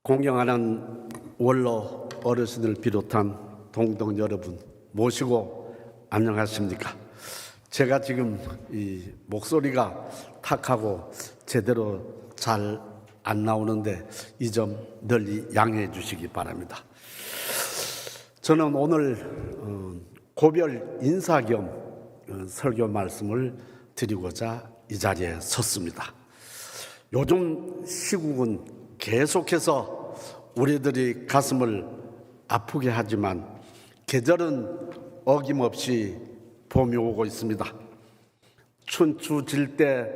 공경하는 원로 어르신을 비롯한 동동 여러분 모시고 안녕하십니까? 제가 지금 이 목소리가 탁하고 제대로 잘 안 나오는데 이 점 널리 양해해 주시기 바랍니다. 저는 오늘 고별 인사 겸 설교 말씀을 드리고자 이 자리에 섰습니다. 요즘 시국은 계속해서 우리들이 가슴을 아프게 하지만 계절은 어김없이 봄이 오고 있습니다. 춘추 질때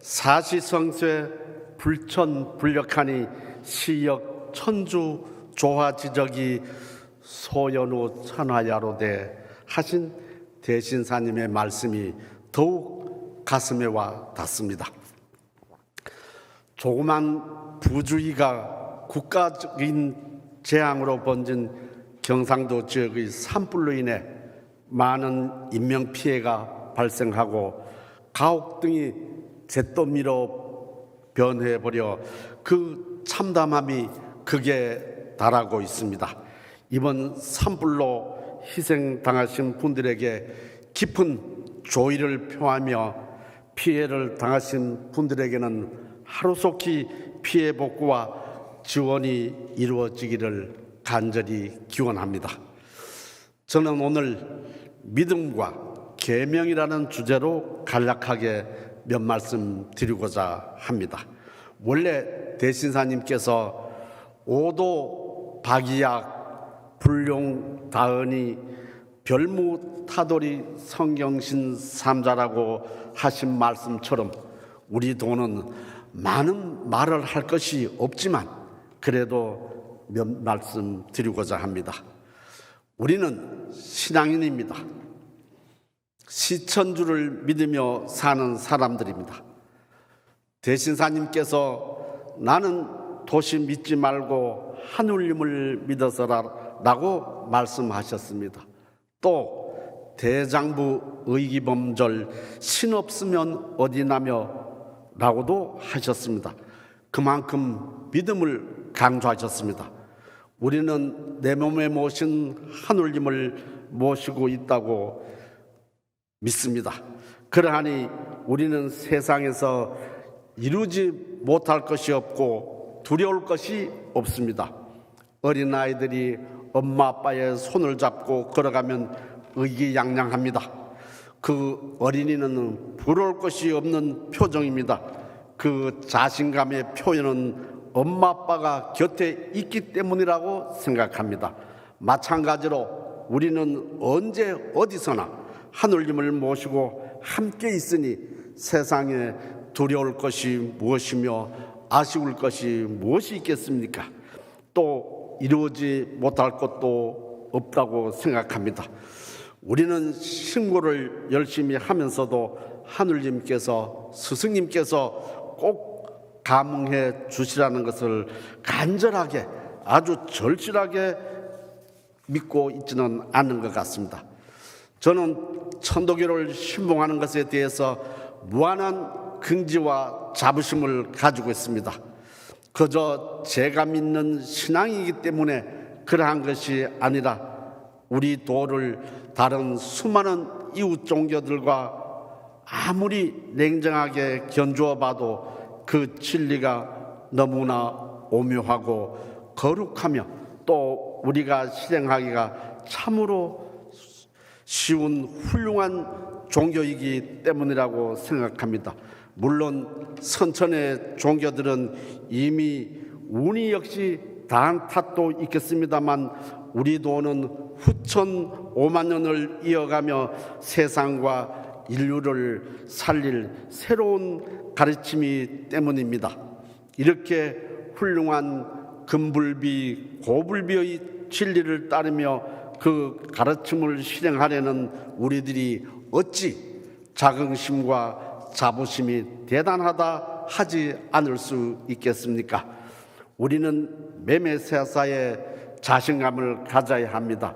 사시성쇠 불천불력하니 시역 천주 조화지적이 소연우 천하야로되 하신 대신사님의 말씀이 더욱 가슴에 와 닿습니다. 조그만 부주의가 국가적인 재앙으로 번진 경상도 지역의 산불로 인해 많은 인명피해가 발생하고 가옥 등이 잿더미로 변해버려 그 참담함이 극에 달하고 있습니다. 이번 산불로 희생당하신 분들에게 깊은 조의를 표하며 피해를 당하신 분들에게는 하루속히 피해 복구와 지원이 이루어지기를 간절히 기원합니다. 저는 오늘 믿음과 계명이라는 주제로 간략하게 몇 말씀 드리고자 합니다. 원래 대신사님께서 오도 박이약 불용 다은이 별무타돌이 성경신 삼자라고 하신 말씀처럼 우리 도는 많은 말을 할 것이 없지만 그래도 몇 말씀 드리고자 합니다. 우리는 신앙인입니다. 시천주를 믿으며 사는 사람들입니다. 대신사님께서 나는 도시 믿지 말고 하늘님을 믿어서라라고 말씀하셨습니다. 또 대장부 의기범절 신 없으면 어디 나며 라고도 하셨습니다. 그만큼 믿음을 강조하셨습니다. 우리는 내 몸에 모신 하늘님을 모시고 있다고 믿습니다. 그러하니 우리는 세상에서 이루지 못할 것이 없고 두려울 것이 없습니다. 어린아이들이 엄마 아빠의 손을 잡고 걸어가면 의기양양합니다. 그 어린이는 부러울 것이 없는 표정입니다. 그 자신감의 표현은 엄마 아빠가 곁에 있기 때문이라고 생각합니다. 마찬가지로 우리는 언제 어디서나 하늘님을 모시고 함께 있으니 세상에 두려울 것이 무엇이며 아쉬울 것이 무엇이 있겠습니까? 또 이루어지 못할 것도 없다고 생각합니다. 우리는 신고를 열심히 하면서도 하늘님께서 스승님께서 꼭 감응해 주시라는 것을 간절하게 아주 절실하게 믿고 있지는 않는 것 같습니다. 저는 천도교를 신봉하는 것에 대해서 무한한 긍지와 자부심을 가지고 있습니다. 그저 제가 믿는 신앙이기 때문에 그러한 것이 아니라 우리 도를 다른 수많은 이웃 종교들과 아무리 냉정하게 견주어 봐도 그 진리가 너무나 오묘하고 거룩하며 또 우리가 실행하기가 참으로 쉬운 훌륭한 종교이기 때문이라고 생각합니다. 물론 선천의 종교들은 이미 운이 역시 다한 탓도 있겠습니다만 우리 도는 후천 5만 년을 이어가며 세상과 인류를 살릴 새로운 가르침이 때문입니다. 이렇게 훌륭한 금불비 고불비의 진리를 따르며 그 가르침을 실행하려는 우리들이 어찌 자긍심과 자부심이 대단하다 하지 않을 수 있겠습니까? 우리는 매매세사에 자신감을 가져야 합니다.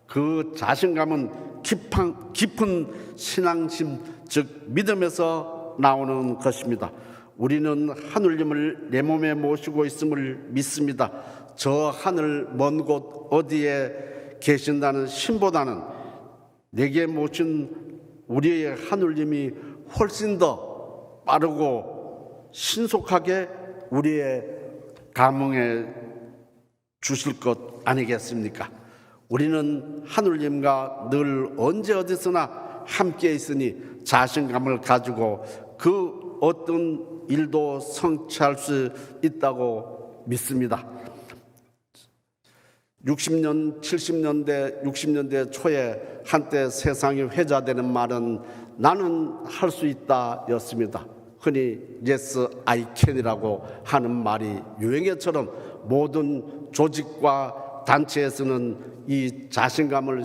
그 자신감은 깊은 신앙심, 즉 믿음에서 나오는 것입니다. 우리는 하늘님을 내 몸에 모시고 있음을 믿습니다. 저 하늘 먼 곳 어디에 계신다는 신보다는 내게 모신 우리의 하늘님이 훨씬 더 빠르고 신속하게 우리의 감흥에 주실 것 아니겠습니까? 우리는 하늘님과 늘 언제 어디서나 함께 있으니 자신감을 가지고 그 어떤 일도 성취할 수 있다고 믿습니다. 60년대 초에 한때 세상이 회자되는 말은 나는 할 수 있다 였습니다. 흔히 Yes, I can이라고 하는 말이 유행어처럼 모든 조직과 단체에서는 이 자신감을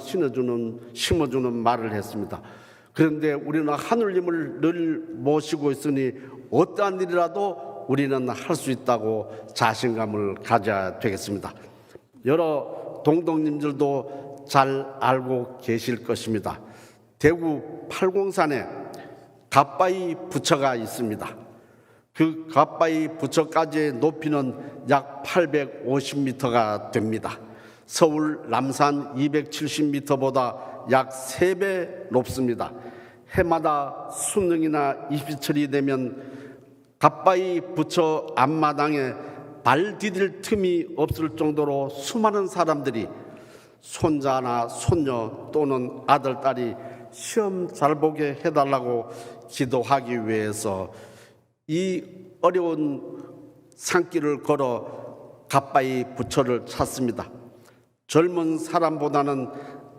심어주는 말을 했습니다. 그런데 우리는 하늘님을 늘 모시고 있으니 어떠한 일이라도 우리는 할 수 있다고 자신감을 가져야 되겠습니다. 여러 동덕님들도 잘 알고 계실 것입니다. 대구 팔공산에 갓바위 부처가 있습니다. 그 갓바위 부처까지의 높이는 약 850m가 됩니다. 서울 남산 270m보다 약 3배 높습니다. 해마다 수능이나 입시철이 되면 갓바위 부처 앞마당에 발 디딜 틈이 없을 정도로 수많은 사람들이 손자나 손녀 또는 아들, 딸이 시험 잘 보게 해달라고 기도하기 위해서 이 어려운 산길을 걸어 갓바위 부처를 찾습니다. 젊은 사람보다는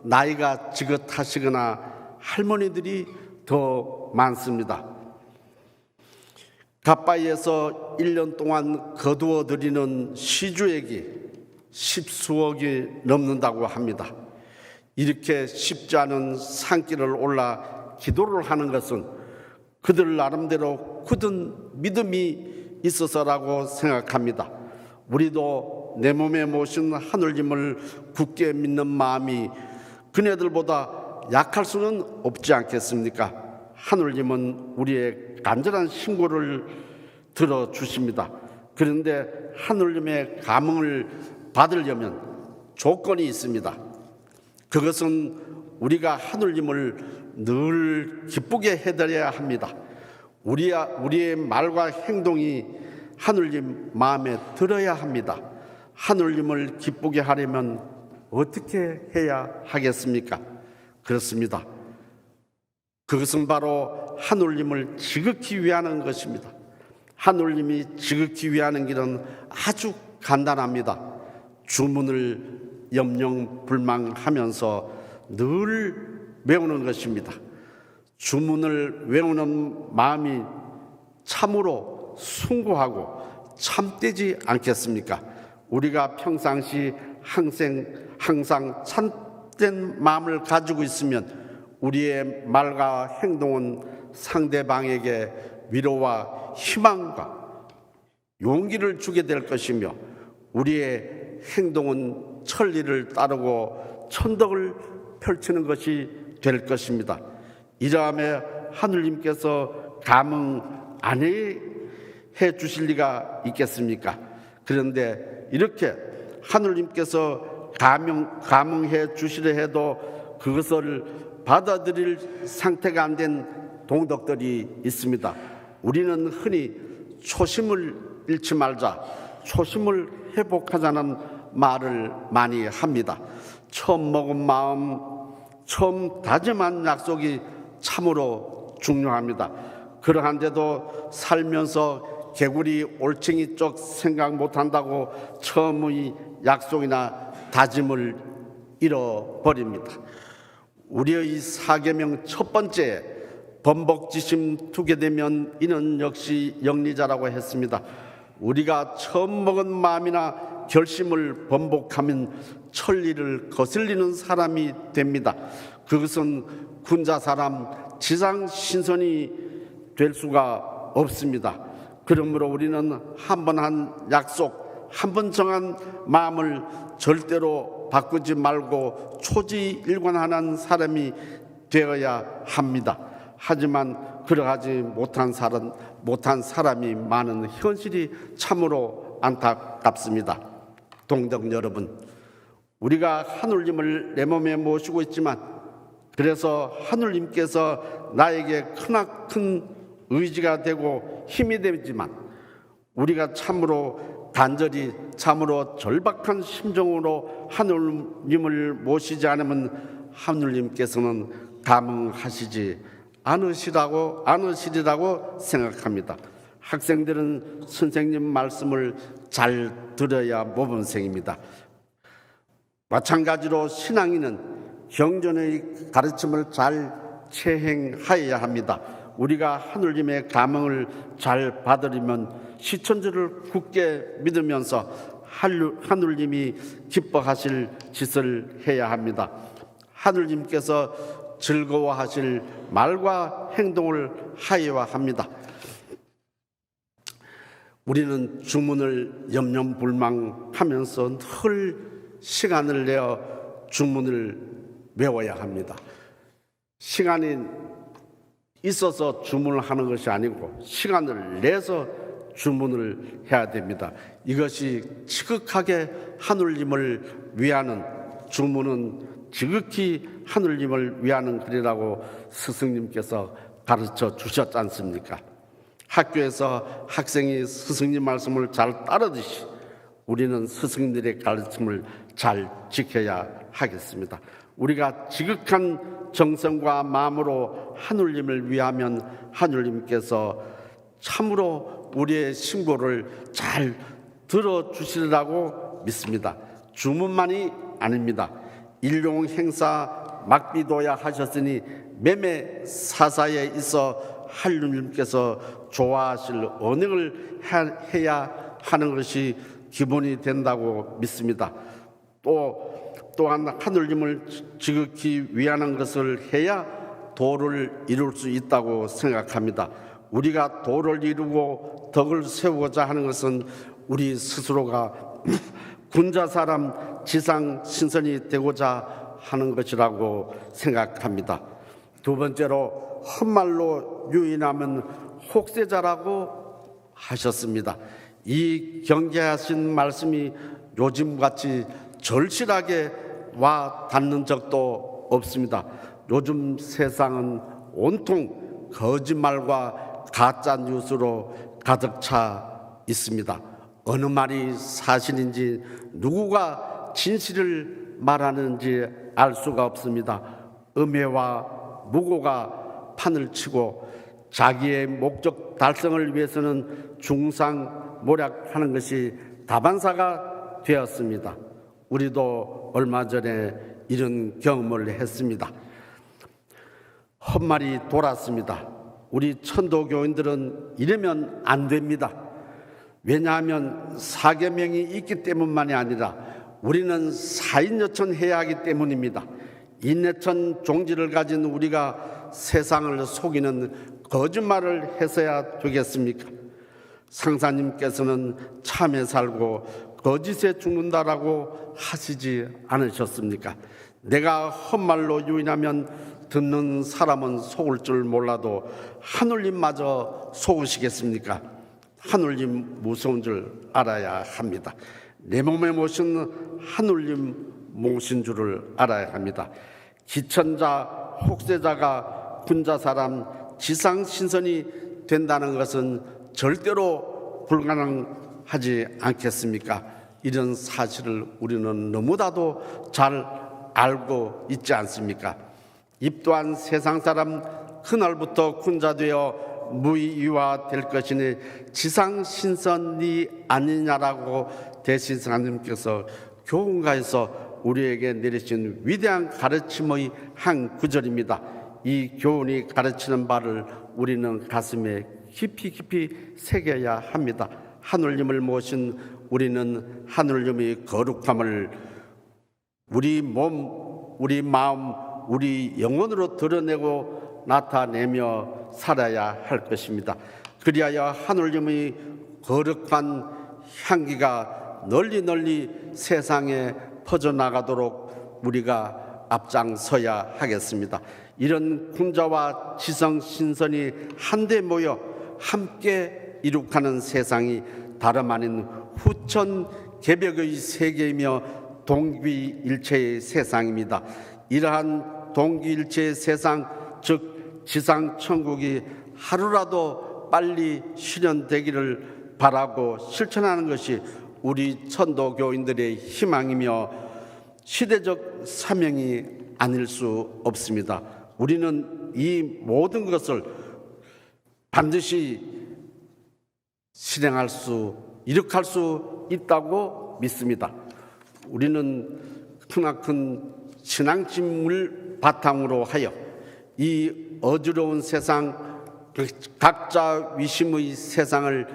나이가 지긋하시거나 할머니들이 더 많습니다. 갓바위에서 1년 동안 거두어 들이는 시주액이 10수억이 넘는다고 합니다. 이렇게 쉽지 않은 산길을 올라 기도를 하는 것은 그들 나름대로 굳은 믿음이 있어서라고 생각합니다. 우리도 내 몸에 모신 하늘님을 굳게 믿는 마음이 그네들보다 약할 수는 없지 않겠습니까? 하늘님은 우리의 간절한 신고를 들어주십니다. 그런데 하늘님의 감흥을 받으려면 조건이 있습니다. 그것은 우리가 하늘님을 늘 기쁘게 해드려야 합니다. 우리의 말과 행동이 하늘님 마음에 들어야 합니다. 하늘님을 기쁘게 하려면 어떻게 해야 하겠습니까? 그렇습니다. 그것은 바로 하늘님을 지극히 위하는 것입니다. 하늘님이 지극히 위하는 길은 아주 간단합니다. 주문을 염려불망하면서 늘 외우는 것입니다. 주문을 외우는 마음이 참으로 숭고하고 참되지 않겠습니까? 우리가 평상시 항상 참된 마음을 가지고 있으면 우리의 말과 행동은 상대방에게 위로와 희망과 용기를 주게 될 것이며 우리의 행동은 천리를 따르고 천덕을 펼치는 것이 될 것입니다. 이러함에 하느님께서 감흥 안 해 주실 리가 있겠습니까? 그런데 이렇게 하느님께서 감흥해 주시려 해도 그것을 받아들일 상태가 안 된 동덕들이 있습니다. 우리는 흔히 초심을 잃지 말자, 초심을 회복하자는 말을 많이 합니다. 처음 먹은 마음, 처음 다짐한 약속이 참으로 중요합니다. 그러한데도 살면서 개구리 올챙이 쪽 생각 못한다고 처음의 약속이나 다짐을 잃어버립니다. 우리의 사계명 첫 번째, 번복지심 두게 되면 이는 역시 영리자라고 했습니다. 우리가 처음 먹은 마음이나 결심을 번복하면 천리를 거슬리는 사람이 됩니다. 그것은 군자 사람 지상신선이 될 수가 없습니다. 그러므로 우리는 한 번 한 약속, 한 번 정한 마음을 절대로 바꾸지 말고 초지일관하는 사람이 되어야 합니다. 하지만 그러하지 못한 사람이 많은 현실이 참으로 안타깝습니다. 동정 여러분, 우리가 하느님을 내 몸에 모시고 있지만, 그래서 하느님께서 나에게 크나큰 의지가 되고 힘이 되지만, 우리가 참으로 간절히 참으로 절박한 심정으로 하느님을 모시지 않으면 하느님께서는 감흥하시지 않으시리라고 생각합니다. 학생들은 선생님 말씀을 잘 들어야 모범생입니다. 마찬가지로 신앙인은 경전의 가르침을 잘 체행하여야 합니다. 우리가 하느님의 감흥을 잘 받으려면 시천지를 굳게 믿으면서 하느님이 기뻐하실 짓을 해야 합니다. 하느님께서 즐거워하실 말과 행동을 하여야 합니다. 우리는 주문을 염려불망하면서 늘 시간을 내어 주문을 외워야 합니다. 시간이 있어서 주문을 하는 것이 아니고 시간을 내서 주문을 해야 됩니다. 이것이 지극하게 하느님을 위하는 주문은 지극히 하느님을 위하는 글이라고 스승님께서 가르쳐 주셨지 않습니까? 학교에서 학생이 스승님 말씀을 잘 따르듯이 우리는 스승님들의 가르침을 잘 지켜야 하겠습니다. 우리가 지극한 정성과 마음으로 하느님을 위하면 하느님께서 참으로 우리의 신고를 잘 들어주시리라고 믿습니다. 주문만이 아닙니다. 일용 행사 막비도야 하셨으니 매매 사사에 있어 하느님께서 좋아하실 언행을 해야 하는 것이 기본이 된다고 믿습니다. 또한 하느님을 지극히 위하는 것을 해야 도를 이룰 수 있다고 생각합니다. 우리가 도를 이루고 덕을 세우고자 하는 것은 우리 스스로가 군자 사람 지상 신선이 되고자 하는 것이라고 생각합니다. 두 번째로 헛말로 유인하면 혹세자라고 하셨습니다. 이 경계하신 말씀이 요즘같이 절실하게 와 닿는 적도 없습니다. 요즘 세상은 온통 거짓말과 가짜 뉴스로 가득 차 있습니다. 어느 말이 사실인지 누구가 진실을 말하는지 알 수가 없습니다. 음해와 무고가 판을 치고 자기의 목적 달성을 위해서는 중상모략하는 것이 다반사가 되었습니다. 우리도 얼마 전에 이런 경험을 했습니다. 헛말이 돌았습니다. 우리 천도교인들은 이러면 안 됩니다. 왜냐하면 사계명이 있기 때문만이 아니라 우리는 사인여천해야 하기 때문입니다. 인내천 종지를 가진 우리가 세상을 속이는 거짓말을 해서야 되겠습니까? 상사님께서는 참에 살고 거짓에 죽는다라고 하시지 않으셨습니까? 내가 헛말로 유인하면 듣는 사람은 속을 줄 몰라도 하느님마저 속으시겠습니까? 하느님 무서운 줄 알아야 합니다. 내 몸에 모신 하느님 모신 줄을 알아야 합니다. 기천자, 혹세자가 군자 사람, 지상 신선이 된다는 것은 절대로 불가능하지 않겠습니까? 이런 사실을 우리는 너무나도 잘 알고 있지 않습니까? 입 또한 세상 사람 그날부터 군자 되어 무의유화 될 것이니 지상 신선이 아니냐라고 대신사님께서 교훈가에서 우리에게 내리신 위대한 가르침의 한 구절입니다. 이 교훈이 가르치는 바를 우리는 가슴에 깊이 새겨야 합니다. 하느님을 모신 우리는 하느님의 거룩함을 우리 몸, 우리 마음, 우리 영혼으로 드러내고 나타내며 살아야 할 것입니다. 그리하여 하느님의 거룩한 향기가 널리 세상에 퍼져나가도록 우리가 앞장서야 하겠습니다. 이런 군자와 지성 신선이 한데 모여 함께 이룩하는 세상이 다름 아닌 후천 개벽의 세계이며 동귀일체의 세상입니다. 이러한 동귀일체의 세상, 즉 지상천국이 하루라도 빨리 실현되기를 바라고 실천하는 것이 우리 천도교인들의 희망이며 시대적 사명이 아닐 수 없습니다. 우리는 이 모든 것을 반드시 이룩할 수 있다고 믿습니다. 우리는 크나큰 신앙심을 바탕으로 하여 이 어지러운 세상, 각자 위심의 세상을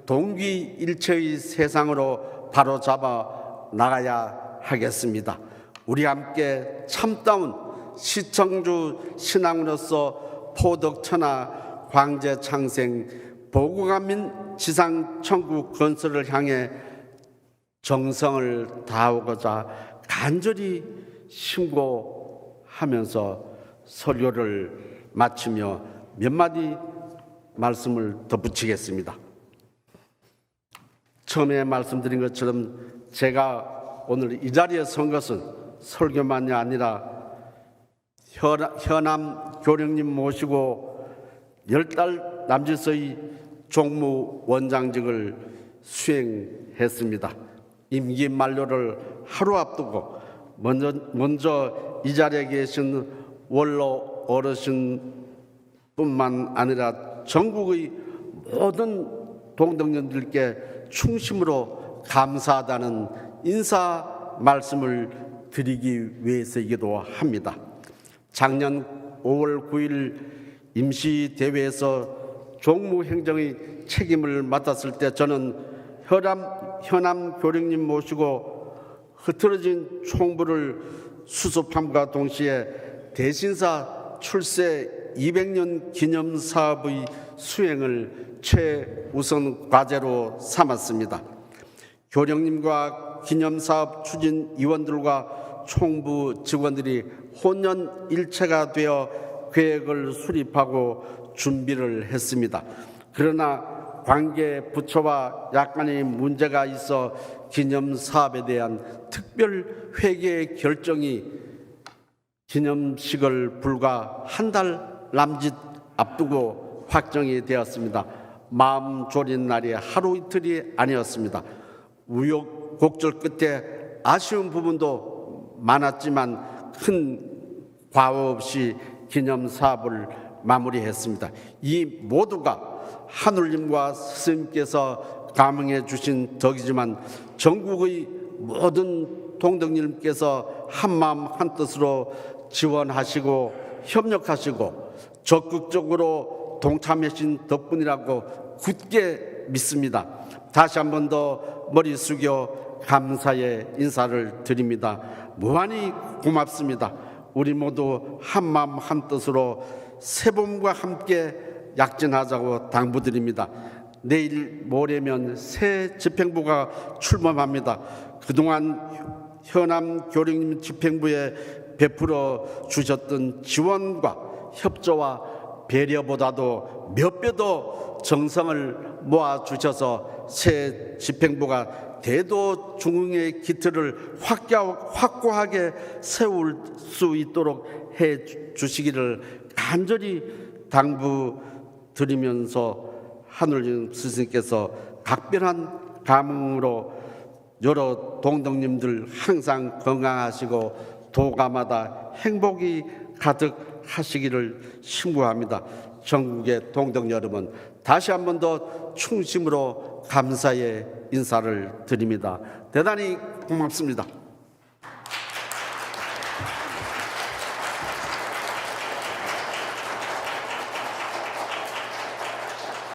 동귀일체의 세상으로 바로잡아 나가야 하겠습니다. 우리 함께 참다운 시청주 신앙으로서 포덕천하 광제창생 보고감민 지상천국 건설을 향해 정성을 다하고자 간절히 신고하면서 설교를 마치며 몇 마디 말씀을 덧붙이겠습니다. 처음에 말씀드린 것처럼 제가 오늘 이 자리에 선 것은 설교만이 아니라 현암 교령님 모시고 10달 남짓의 종무원장직을 수행했습니다. 임기 만료를 하루 앞두고 먼저 이 자리에 계신 원로 어르신뿐만 아니라 전국의 모든 동덕년들께 충심으로 감사하다는 인사 말씀을 드리기 위해서이기도 합니다. 작년 5월 9일 임시대회에서 종무행정의 책임을 맡았을 때 저는 현암 교령님 모시고 흐트러진 총부를 수습함과 동시에 대신사 출세 200년 기념사업의 수행을 최우선 과제로 삼았습니다. 교령님과 기념사업 추진위원들과 총부 직원들이 혼연일체가 되어 계획을 수립하고 준비를 했습니다. 그러나 관계 부처와 약간의 문제가 있어 기념사업에 대한 특별 회계 결정이 기념식을 불과 한 달 남짓 앞두고 확정이 되었습니다. 마음 졸인 날이 하루 이틀이 아니었습니다. 우여곡절 끝에 아쉬운 부분도 많았지만 큰 과오 없이 기념사업을 마무리했습니다. 이 모두가 하늘님과 스님께서 감응해 주신 덕이지만 전국의 모든 동덕님께서 한마음 한뜻으로 지원하시고 협력하시고 적극적으로 동참하신 덕분이라고 굳게 믿습니다. 다시 한 번 더 머리 숙여 감사의 인사를 드립니다. 무한히 고맙습니다. 우리 모두 한마음 한뜻으로 새봄과 함께 약진하자고 당부드립니다. 내일 모레면 새 집행부가 출범합니다. 그동안 현암 교령님 집행부에 베풀어 주셨던 지원과 협조와 배려보다도 몇 배 더 정성을 모아 주셔서 새 집행부가 대도 중흥의 기틀을 확고하게 세울 수 있도록 해 주시기를 간절히 당부드리면서 하늘님 스승께서 각별한 감흥으로 여러 동덕님들 항상 건강하시고 도가마다 행복이 가득하시기를 신구합니다. 전국의 동덕 여러분, 다시 한 번 더 충심으로 감사의 인사를 드립니다. 대단히 고맙습니다.